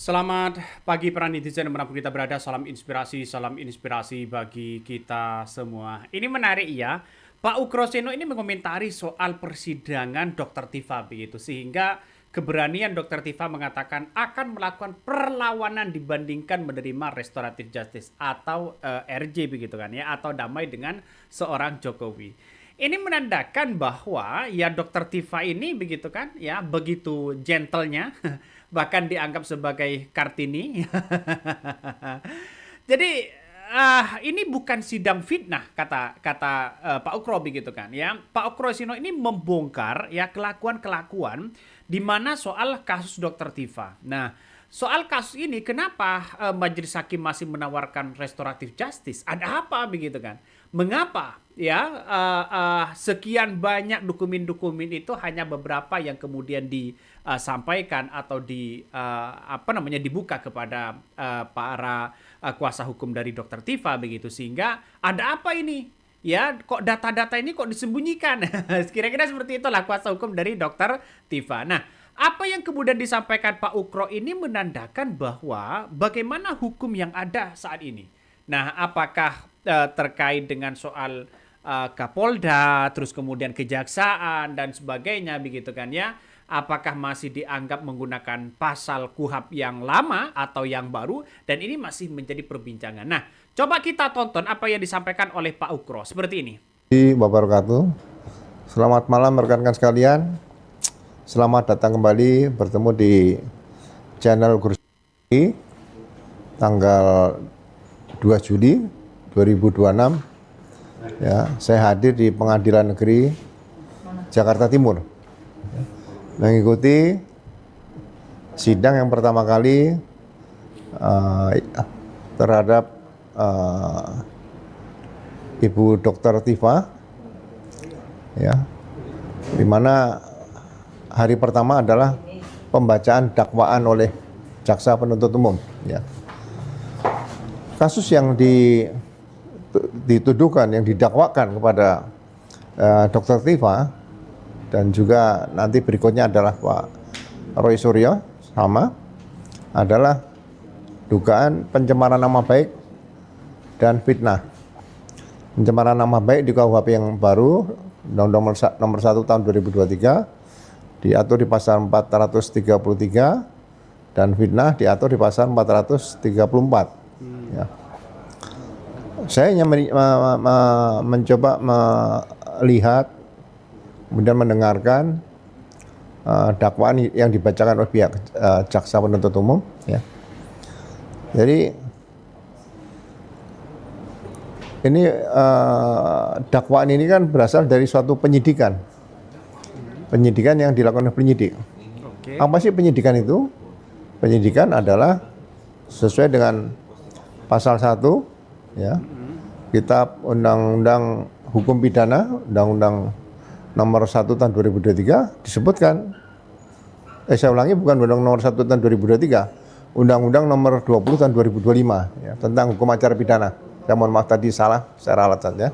Selamat pagi para netizen dimanapun kita berada, salam inspirasi bagi kita semua. Ini menarik ya, Pak Ukroseno ini mengomentari soal persidangan Dr. Tifa begitu, sehingga keberanian Dr. Tifa mengatakan akan melakukan perlawanan dibandingkan menerima restoratif justice atau RJ begitu kan ya, atau damai dengan seorang Jokowi. Ini menandakan bahwa ya Dr. Tifa ini begitu kan ya begitu gentlenya bahkan dianggap sebagai Kartini. Jadi ini bukan sidang fitnah kata kata Pak Ukro begitu kan ya. Pak Ukro Sino ini membongkar ya kelakuan-kelakuan di mana soal kasus Dr. Tifa. Nah, soal kasus ini kenapa Majelis Hakim masih menawarkan restoratif justice? Ada apa begitu kan? Mengapa ya sekian banyak dokumen-dokumen itu hanya beberapa yang kemudian disampaikan atau dibuka kepada para kuasa hukum dari Dr. Tifa begitu, sehingga ada apa ini? Ya, kok data-data ini kok disembunyikan? Kira-kira seperti itulah kuasa hukum dari Dr. Tifa. Nah, apa yang kemudian disampaikan Pak Ukro ini menandakan bahwa bagaimana hukum yang ada saat ini. Nah, apakah terkait dengan soal Kapolda, terus kemudian kejaksaan dan sebagainya begitu kan ya? Apakah masih dianggap menggunakan pasal KUHP yang lama atau yang baru, dan ini masih menjadi perbincangan. Nah, coba kita tonton apa yang disampaikan oleh Pak Ukro seperti ini. Wabarakatuh. Selamat malam rekan-rekan sekalian. Selamat datang kembali bertemu di channel Kursi tanggal 2 Juli 2026. Ya, saya hadir di Pengadilan Negeri Jakarta Timur mengikuti sidang yang pertama kali terhadap Ibu Dr. Tifa, ya, di mana hari pertama adalah pembacaan dakwaan oleh jaksa penuntut umum. Ya. Kasus yang dituduhkan, yang didakwakan kepada Dr. Tifa dan juga nanti berikutnya adalah Pak Roy Suryo sama adalah dugaan pencemaran nama baik dan fitnah. Pencemaran nama baik di KUHP yang baru nomor 1 tahun 2023 diatur di pasal 433 dan fitnah diatur di pasal 434. Ya. Saya hanya mencoba melihat kemudian mendengarkan dakwaan yang dibacakan oleh pihak jaksa penuntut umum. Ya. Jadi ini dakwaan ini kan berasal dari suatu penyidikan yang dilakukan oleh penyidik. Oke. Apa sih penyidikan itu? Penyidikan adalah sesuai dengan pasal 1 ya, Kitab Undang-Undang Hukum Pidana, Undang-Undang nomor 1 tahun 2023 disebutkan, saya ulangi, bukan Undang nomor 1 tahun 2023, Undang-Undang nomor 20 tahun 2025 ya, tentang hukum acara pidana. Saya mohon maaf tadi salah secara alat saja.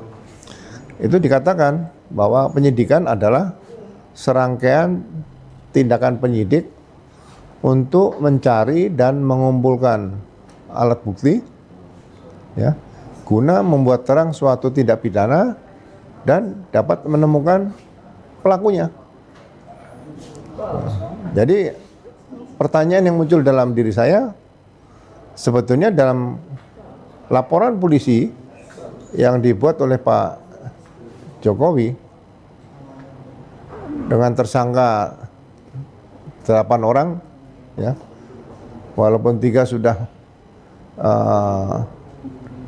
Itu dikatakan bahwa penyidikan adalah serangkaian tindakan penyidik untuk mencari dan mengumpulkan alat bukti ya, guna membuat terang suatu tindak pidana dan dapat menemukan pelakunya. Jadi pertanyaan yang muncul dalam diri saya, sebetulnya dalam laporan polisi yang dibuat oleh Pak Jokowi dengan tersangka 8 orang, ya, walaupun 3 sudah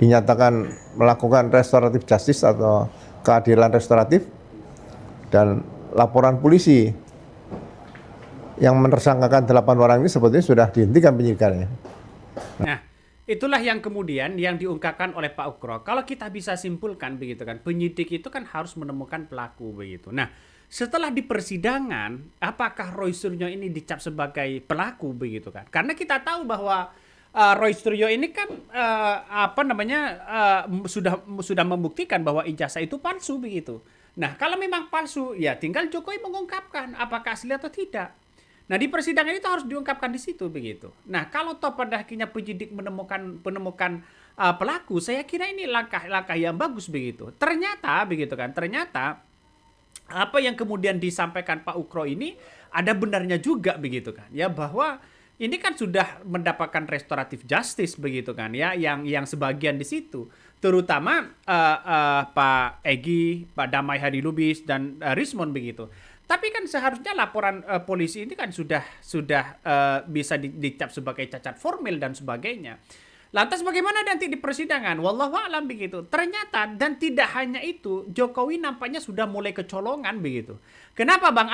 dinyatakan melakukan restoratif justice atau keadilan restoratif, dan laporan polisi yang menersangkakan 8 orang ini sebetulnya sudah dihentikan penyidikannya. Nah, itulah yang kemudian yang diungkapkan oleh Pak Ukro. Kalau kita bisa simpulkan begitu kan, penyidik itu kan harus menemukan pelaku begitu. Nah, setelah di persidangan, apakah Roy Suryo ini dicap sebagai pelaku begitu kan? Karena kita tahu bahwa Roy Suryo ini kan sudah membuktikan bahwa ijazah itu palsu begitu. Nah, kalau memang palsu, ya tinggal Jokowi mengungkapkan apakah asli atau tidak. Nah, di persidangan itu harus diungkapkan di situ begitu. Nah, kalau toh pada akhirnya penyidik menemukan pelaku, saya kira ini langkah-langkah yang bagus begitu. Ternyata begitu kan, ternyata apa yang kemudian disampaikan Pak Ukro ini ada benarnya juga begitu kan, ya, bahwa ini kan sudah mendapatkan restoratif justice begitu kan, ya, yang sebagian di situ, terutama Pak Egy, Pak Damai Hadi Lubis dan Rismon begitu. Tapi kan seharusnya laporan polisi ini kan sudah bisa dicap sebagai cacat formil dan sebagainya. Lantas bagaimana nanti di persidangan? Wallahu a'lam begitu. Ternyata dan tidak hanya itu, Jokowi nampaknya sudah mulai kecolongan begitu. Kenapa Bang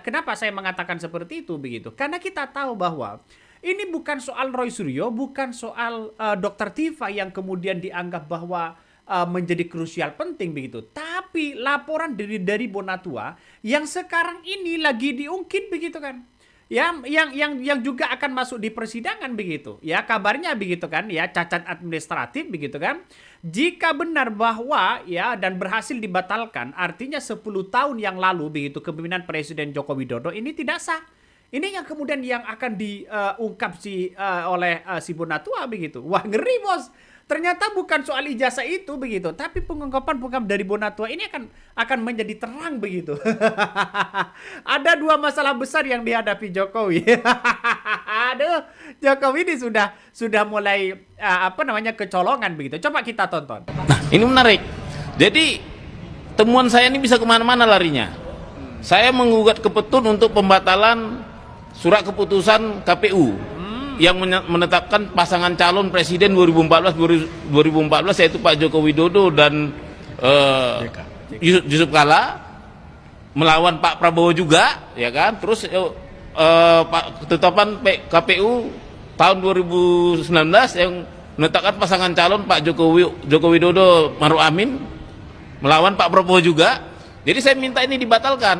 kenapa saya mengatakan seperti itu begitu? Karena kita tahu bahwa ini bukan soal Roy Suryo, bukan soal Dr. Tifa yang kemudian dianggap bahwa menjadi krusial penting begitu. Tapi laporan dari Bonatua yang sekarang ini lagi diungkit begitu kan. Ya, yang juga akan masuk di persidangan begitu. Ya, kabarnya begitu kan, ya, cacat administratif begitu kan. Jika benar bahwa ya dan berhasil dibatalkan, artinya 10 tahun yang lalu begitu kepemimpinan Presiden Joko Widodo ini tidak sah. Ini yang kemudian yang akan diungkap oleh si Bonatua begitu. Wah, ngeri, Bos. Ternyata bukan soal ijazah itu begitu, tapi pengungkapan dari Bonatua ini akan menjadi terang begitu. Ada 2 masalah besar yang dihadapi Jokowi. Aduh, Jokowi ini sudah mulai kecolongan begitu. Coba kita tonton. Nah, ini menarik. Jadi temuan saya ini bisa kemana-mana larinya. Saya menggugat ke Petun untuk pembatalan surat keputusan KPU yang menetapkan pasangan calon presiden 2014 yaitu Pak Joko Widodo dan Yusuf Kala melawan Pak Prabowo juga, ya kan. Terus ketetapan KPU tahun 2019 yang menetapkan pasangan calon Pak Joko Widodo Maruf Amin melawan Pak Prabowo juga. Jadi saya minta ini dibatalkan.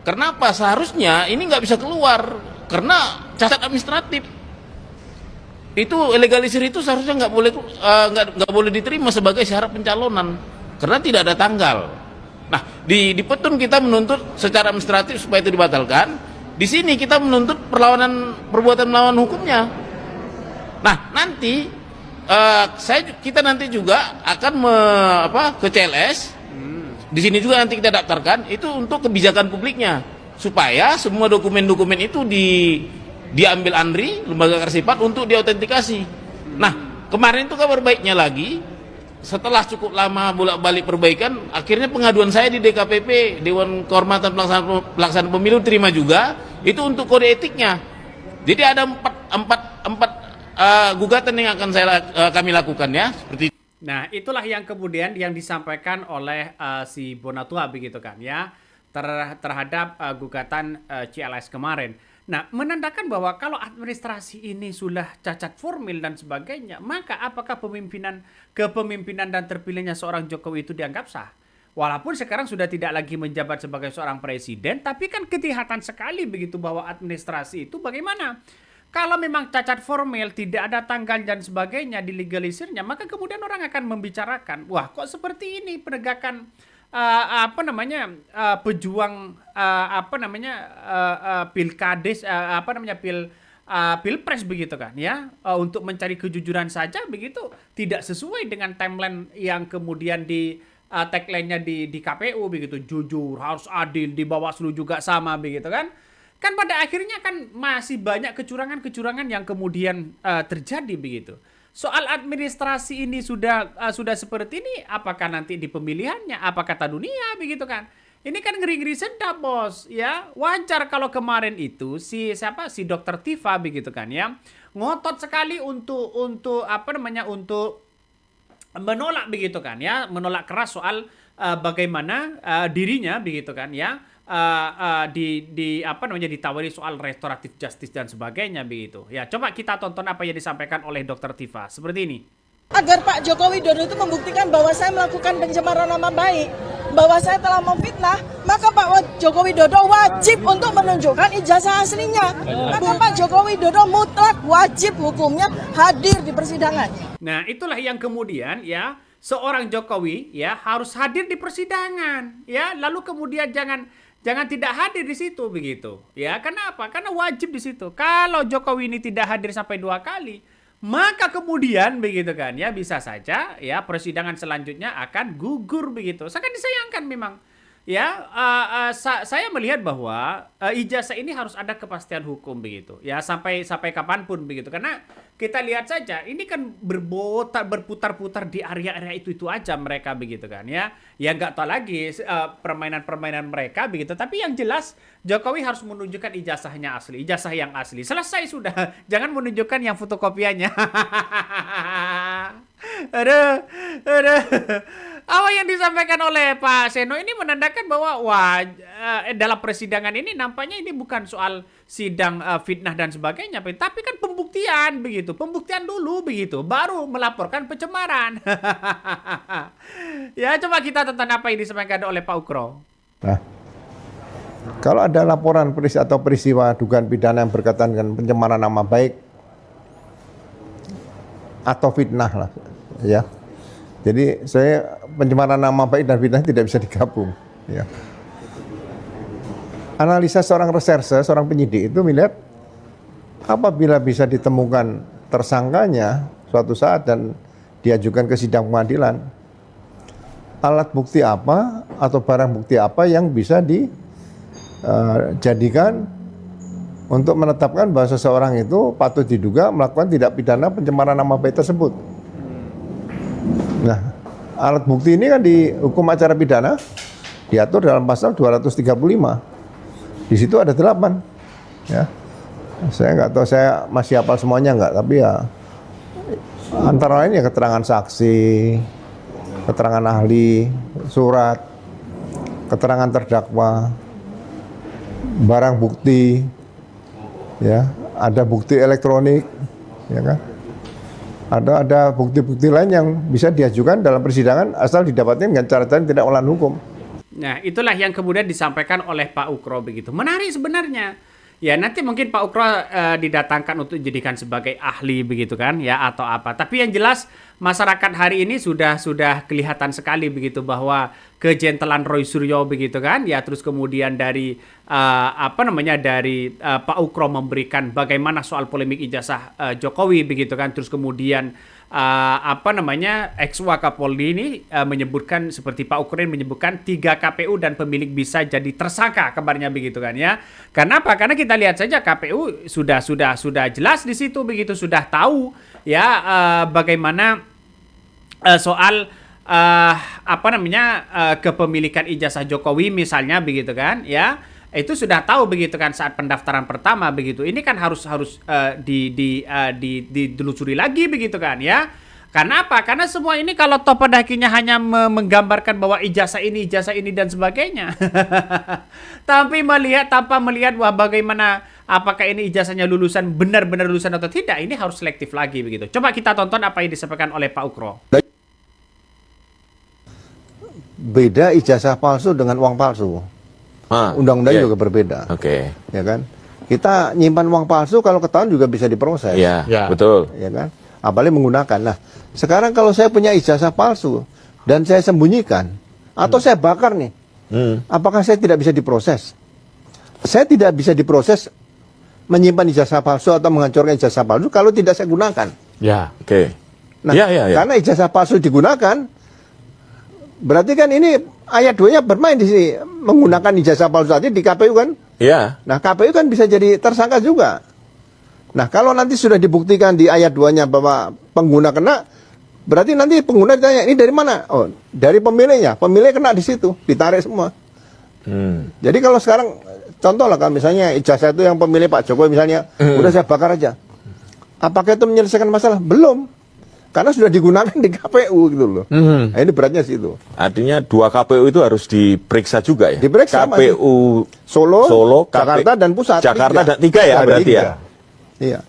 Kenapa? Seharusnya ini nggak bisa keluar karena cacat administratif. Itu legalisir itu seharusnya nggak boleh diterima sebagai syarat pencalonan karena tidak ada tanggal. Nah, di Petun kita menuntut secara administratif supaya itu dibatalkan. Di sini kita menuntut perbuatan melawan hukumnya. Nah, nanti kita nanti juga akan ke CLS. Di sini juga nanti kita daftarkan itu untuk kebijakan publiknya supaya semua dokumen-dokumen itu diambil ANRI, lembaga Karsifat, untuk diautentikasi. Nah, kemarin itu kabar baiknya lagi, setelah cukup lama bolak-balik perbaikan, akhirnya pengaduan saya di DKPP, Dewan Kehormatan Pelaksanaan Pemilu, terima juga, itu untuk kode etiknya. Jadi ada empat gugatan yang akan kami lakukan, ya, seperti itu. Nah, itulah yang kemudian yang disampaikan oleh si Bonatua begitu kan, ya, terhadap gugatan CLS kemarin. Nah, menandakan bahwa kalau administrasi ini sudah cacat formil dan sebagainya, maka apakah kepemimpinan dan terpilihnya seorang Jokowi itu dianggap sah? Walaupun sekarang sudah tidak lagi menjabat sebagai seorang presiden, tapi kan kelihatan sekali begitu bahwa administrasi itu bagaimana? Kalau memang cacat formil, tidak ada tanggal dan sebagainya dilegalisirnya, maka kemudian orang akan membicarakan, wah, kok seperti ini penegakan pejuang pilkades pilpres begitu kan, ya, untuk mencari kejujuran saja begitu tidak sesuai dengan timeline yang kemudian di tagline-nya di KPU begitu, jujur, harus adil, di Bawaslu juga sama begitu kan. Kan pada akhirnya kan masih banyak kecurangan-kecurangan yang kemudian terjadi begitu. Soal administrasi ini sudah seperti ini, apakah nanti di pemilihannya, apa kata dunia begitu kan? Ini kan ngeri-ngeri sedap, Bos, ya. Wajar kalau kemarin itu si Dr. Tifa begitu kan, ya, ngotot sekali untuk menolak begitu kan, ya, menolak keras soal bagaimana dirinya begitu kan, ya, ditawari soal restoratif justice dan sebagainya begitu. Ya, coba kita tonton apa yang disampaikan oleh Dr. Tifa seperti ini. Agar Pak Joko Widodo itu membuktikan bahwa saya melakukan pencemaran nama baik, bahwa saya telah memfitnah, maka Pak Joko Widodo wajib untuk menunjukkan ijazah aslinya. Maka Pak Joko Widodo mutlak wajib hukumnya hadir di persidangan. Nah, itulah yang kemudian, ya, seorang Jokowi, ya, harus hadir di persidangan, ya. Lalu kemudian jangan tidak hadir di situ begitu. Ya, kenapa? Karena wajib di situ. Kalau Jokowi ini tidak hadir sampai 2 kali, maka kemudian begitu kan ya, bisa saja ya persidangan selanjutnya akan gugur begitu. Sangat disayangkan memang. Ya, saya melihat bahwa ijazah ini harus ada kepastian hukum begitu. Ya, sampai kapanpun begitu. Karena kita lihat saja, ini kan berputar-putar di area-area itu aja mereka begitu kan ya. Ya nggak tahu lagi permainan-permainan mereka begitu. Tapi yang jelas Jokowi harus menunjukkan ijazahnya asli, ijazah yang asli. Selesai sudah, jangan menunjukkan yang fotokopiannya. Aduh. Apa yang disampaikan oleh Pak Seno ini menandakan bahwa dalam persidangan ini nampaknya ini bukan soal sidang fitnah dan sebagainya, tapi kan pembuktian begitu, pembuktian dulu begitu, baru melaporkan pencemaran. Ya, coba kita tonton apa yang disampaikan oleh Pak Ukro. Nah, kalau ada laporan atau peristiwa dugaan pidana yang berkaitan dengan pencemaran nama baik atau fitnah lah, ya. Jadi pencemaran nama baik dan fitnah tidak bisa digabung. Ya. Analisa seorang reserse, seorang penyidik itu melihat apabila bisa ditemukan tersangkanya suatu saat dan diajukan ke sidang pengadilan, alat bukti apa atau barang bukti apa yang bisa dijadikan untuk menetapkan bahwa seseorang itu patut diduga melakukan tindak pidana pencemaran nama baik tersebut. Nah, alat bukti ini kan di hukum acara pidana diatur dalam pasal 235. Di situ ada 8. Ya. Saya nggak tahu, saya masih hafal semuanya nggak, tapi ya antara lain ya keterangan saksi, keterangan ahli, surat, keterangan terdakwa, barang bukti, ya, ada bukti elektronik, ya kan? Ada bukti-bukti lain yang bisa diajukan dalam persidangan asal didapatkan dengan cara-cara yang tidak melawan hukum. Nah, itulah yang kemudian disampaikan oleh Pak Ukro begitu. Menarik sebenarnya. Ya, nanti mungkin Pak Ukro didatangkan untuk dijadikan sebagai ahli begitu kan, ya, atau apa. Tapi yang jelas masyarakat hari ini sudah kelihatan sekali begitu bahwa kejentelan Roy Suryo begitu kan, ya, terus kemudian dari Pak Ukro memberikan bagaimana soal polemik ijazah Jokowi begitu kan, terus kemudian ex-Wakapolri ini menyebutkan seperti Pak Ukro menyebutkan 3 KPU dan pemilik bisa jadi tersangka kabarnya begitu kan ya. Karena apa? Karena kita lihat saja KPU sudah jelas di situ begitu, sudah tahu ya bagaimana soal kepemilikan ijazah Jokowi misalnya begitu kan ya. Itu sudah tahu begitu kan saat pendaftaran pertama begitu. Ini kan harus ditelusuri lagi begitu kan ya. Karena apa? Karena semua ini kalau toh pada akhirnya hanya menggambarkan bahwa ijazah ini dan sebagainya. Tapi tanpa melihat wah bagaimana apakah ini ijazahnya benar-benar lulusan atau tidak, ini harus selektif lagi begitu. Coba kita tonton apa yang disampaikan oleh Pak Ukro. Beda ijazah palsu dengan uang palsu. Undang-undang juga berbeda. Oke. Ya kan? Kita nyimpan uang palsu kalau ketahuan juga bisa diproses. Iya, betul. Ya kan? Apalagi menggunakan. Nah, sekarang kalau saya punya ijazah palsu dan saya sembunyikan atau saya bakar nih, apakah saya tidak bisa diproses? Saya tidak bisa diproses menyimpan ijazah palsu atau menghancurkan ijazah palsu kalau tidak saya gunakan. Ya, oke. Nah, karena ijazah palsu digunakan, berarti kan ini ayat 2-nya bermain di sini, menggunakan ijazah palsu tadi di KPU kan? Iya. Nah, KPU kan bisa jadi tersangka juga. Nah, kalau nanti sudah dibuktikan di ayat 2-nya bahwa pengguna kena, berarti nanti pengguna ditanya, ini dari mana? Oh, dari pemilihnya. Pemilih kena di situ, ditarik semua. Jadi kalau sekarang, contoh lah kan, misalnya ijazah itu yang pemilih Pak Jokowi misalnya, udah saya bakar aja. Apakah itu menyelesaikan masalah? Belum. Karena sudah digunakan di KPU gitu loh. Nah, ini beratnya sih itu. Artinya 2 KPU itu harus diperiksa juga ya? Diperiksa. KPU Solo, Jakarta dan Pusat. Jakarta dan 3 ya berarti ya? Iya.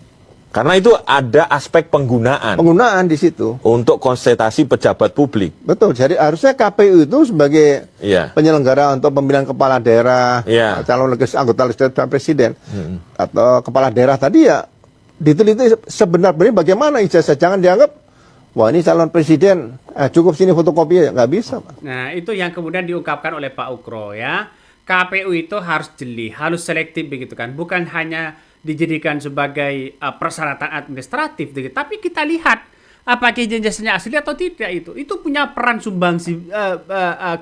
Karena itu ada aspek penggunaan. Penggunaan di situ. Untuk konsultasi pejabat publik. Betul. Jadi harusnya KPU itu sebagai penyelenggara untuk pemilihan kepala daerah, calon anggota legislatif dan presiden, atau kepala daerah tadi ya, diteliti sebenarnya bagaimana ijazah. Jangan dianggap, wah ini calon presiden, cukup sini fotokopi, nggak bisa. Pak. Nah, itu yang kemudian diungkapkan oleh Pak Ukro ya. KPU itu harus jeli, harus selektif begitu kan. Bukan hanya dijadikan sebagai persyaratan administratif, gitu. Tapi kita lihat apakah ijazahnya asli atau tidak itu punya peran sumbangsi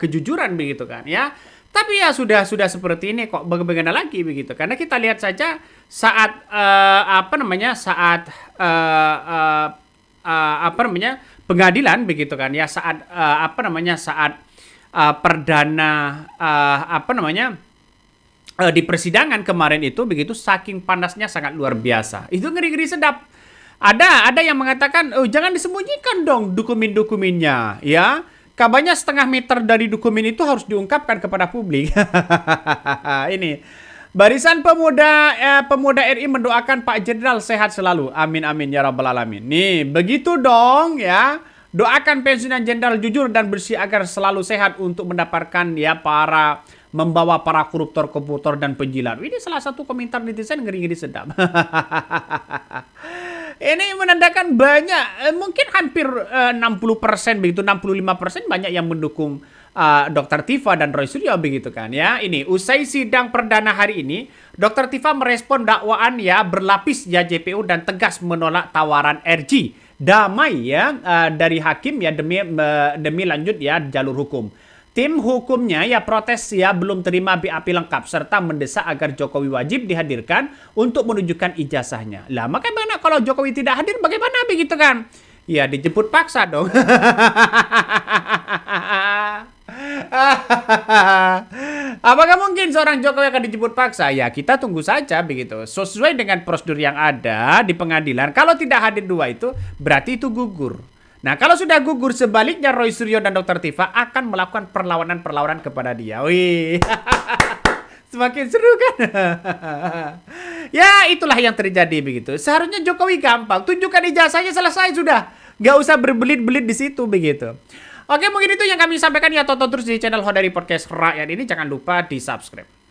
kejujuran begitu kan ya. Tapi ya sudah seperti ini kok bagaimana lagi begitu. Karena kita lihat saja saat pengadilan begitu kan ya, saat perdana di persidangan kemarin itu begitu, saking panasnya sangat luar biasa. Itu ngeri-ngeri sedap. Ada yang mengatakan, oh jangan disembunyikan dong dokumen-dokumennya ya. Kabarnya setengah meter dari dokumen itu harus diungkapkan kepada publik. Ini Barisan Pemuda RI mendoakan Pak Jenderal sehat selalu. Amin amin ya rabbal alamin. Nih, begitu dong ya. Doakan pensiunan jenderal jujur dan bersih agar selalu sehat untuk mendapatkan ya membawa para koruptor dan penjilat. Ini salah satu komentar netizen ngeri-ngeri sedap. Ini menandakan banyak, mungkin hampir 60% begitu, 65% banyak yang mendukung Dr. Tifa dan Roy Suryo begitu kan ya. Ini usai sidang perdana hari ini, Dr. Tifa merespon dakwaan ya berlapis ya JPU dan tegas menolak tawaran RG damai ya dari hakim ya demi lanjut ya jalur hukum. Tim hukumnya ya protes ya belum terima BAP lengkap serta mendesak agar Jokowi wajib dihadirkan untuk menunjukkan ijazahnya. Lah makanya kalau Jokowi tidak hadir bagaimana begitu kan? Ya dijemput paksa dong. Apakah mungkin seorang Jokowi akan dijemput paksa? Ya kita tunggu saja begitu. Sesuai dengan prosedur yang ada di pengadilan. Kalau tidak hadir dua itu berarti itu gugur. Nah kalau sudah gugur, sebaliknya Roy Suryo dan Dr. Tifa akan melakukan perlawanan kepada dia. Wih, semakin seru kan? Ya itulah yang terjadi begitu. Seharusnya Jokowi gampang, tunjukkan ijazahnya selesai sudah. Gak usah berbelit-belit di situ begitu. Oke, mungkin itu yang kami sampaikan ya. Tonton terus di channel Hodari Podcast Rakyat ini. Jangan lupa di subscribe.